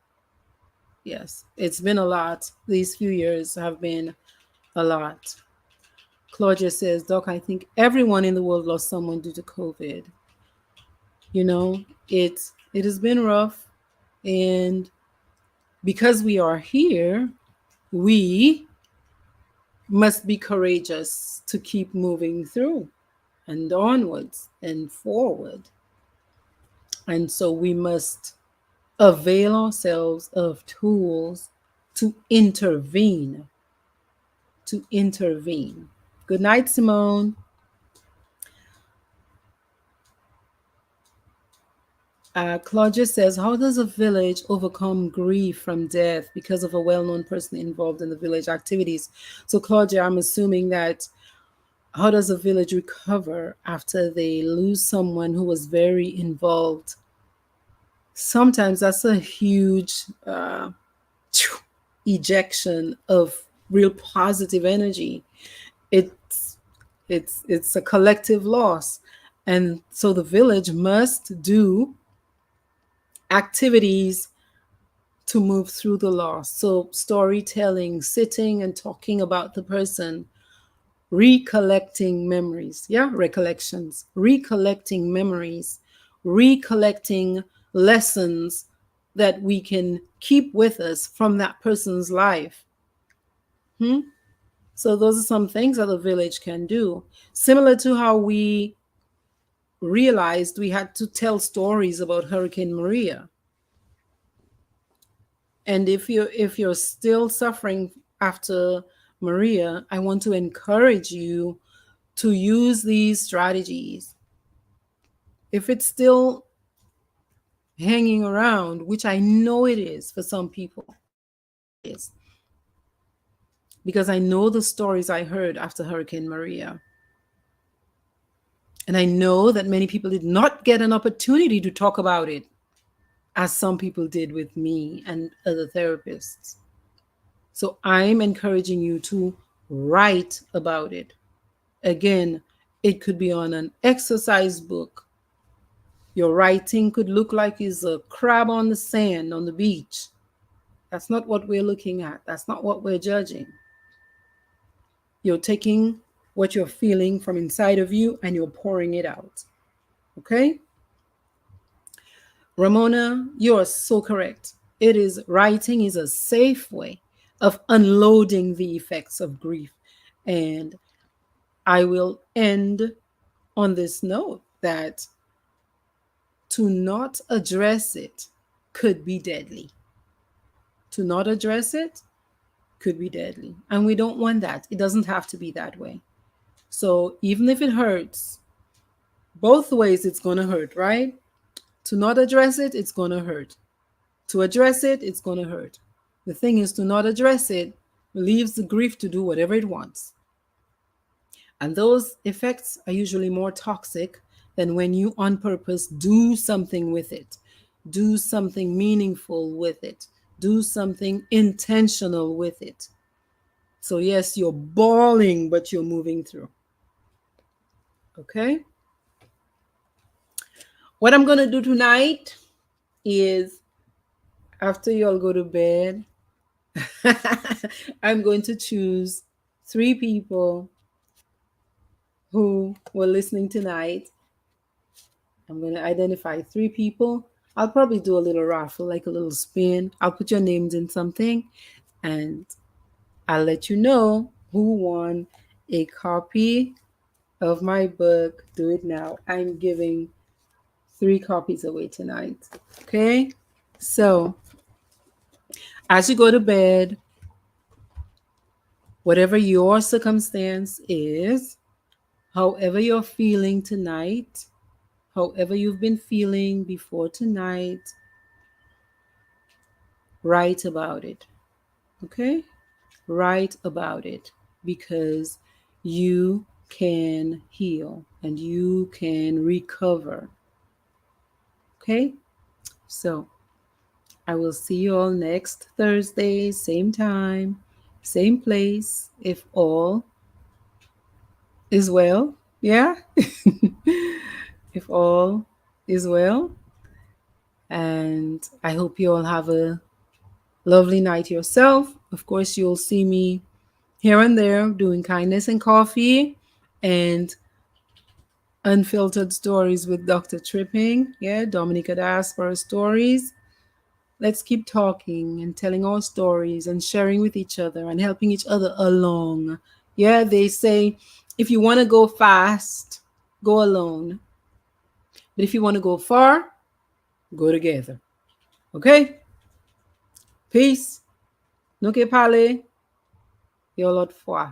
Yes, it's been a lot. These few years have been a lot. Claudia says, Doc, I think everyone in the world lost someone due to COVID. It has been rough. And because we are here, we must be courageous to keep moving through and onwards and forward. And so we must avail ourselves of tools to intervene. Good night, Simone. Claudia says, how does a village overcome grief from death because of a well-known person involved in the village activities? So, Claudia, I'm assuming that how does a village recover after they lose someone who was very involved? Sometimes that's a huge ejection of real positive energy. It's a collective loss. And so the village must do activities to move through the loss. So storytelling, sitting and talking about the person recollecting memories. Yeah, recollections, recollecting memories, recollecting lessons that we can keep with us from that person's life. Hmm? So, those are some things that the village can do. Similar to how we realized we had to tell stories about Hurricane Maria. And if you're still suffering after Maria, I want to encourage you to use these strategies. If it's still hanging around, which I know it is for some people, it is, because I know the stories I heard after Hurricane Maria. And I know that many people did not get an opportunity to talk about it, as some people did with me and other therapists. So I'm encouraging you to write about it. Again, it could be on an exercise book. Your writing could look like is a crab on the sand on the beach. That's not what we're looking at. That's not what we're judging. You're taking what you're feeling from inside of you and you're pouring it out. Okay? Ramona, you are so correct. Writing is a safe way of unloading the effects of grief. And I will end on this note that to not address it could be deadly. To not address it could be deadly. And we don't want that. It doesn't have to be that way. So even if it hurts, both ways it's going to hurt, right? To not address it, it's going to hurt. To address it, it's going to hurt. The thing is, to not address it leaves the grief to do whatever it wants. And those effects are usually more toxic than when you on purpose do something with it, do something meaningful with it, do something intentional with it. So, yes, you're bawling, but you're moving through. Okay? What I'm going to do tonight is, after you all go to bed, I'm going to choose 3 people who were listening tonight. I'm going to identify 3 people. I'll probably do a little raffle, like a little spin. I'll put your names in something and I'll let you know who won a copy of my book, Do It Now. I'm giving 3 copies away tonight. Okay? So, as you go to bed, whatever your circumstance is, however you're feeling tonight, however you've been feeling before tonight, write about it. Okay? Write about it, because you can heal and you can recover. Okay? So, I will see you all next Thursday, same time, same place, if all is well. Yeah? If all is well. And I hope you all have a lovely night yourself. Of course, you'll see me here and there doing kindness and coffee and unfiltered stories with Dr. Tripping. Yeah, Dominica Diaspora Stories. Let's keep talking and telling our stories and sharing with each other and helping each other along. Yeah, they say if you want to go fast, go alone. But if you want to go far, go together. Okay? Peace. Nuke pale. Yo lot foi.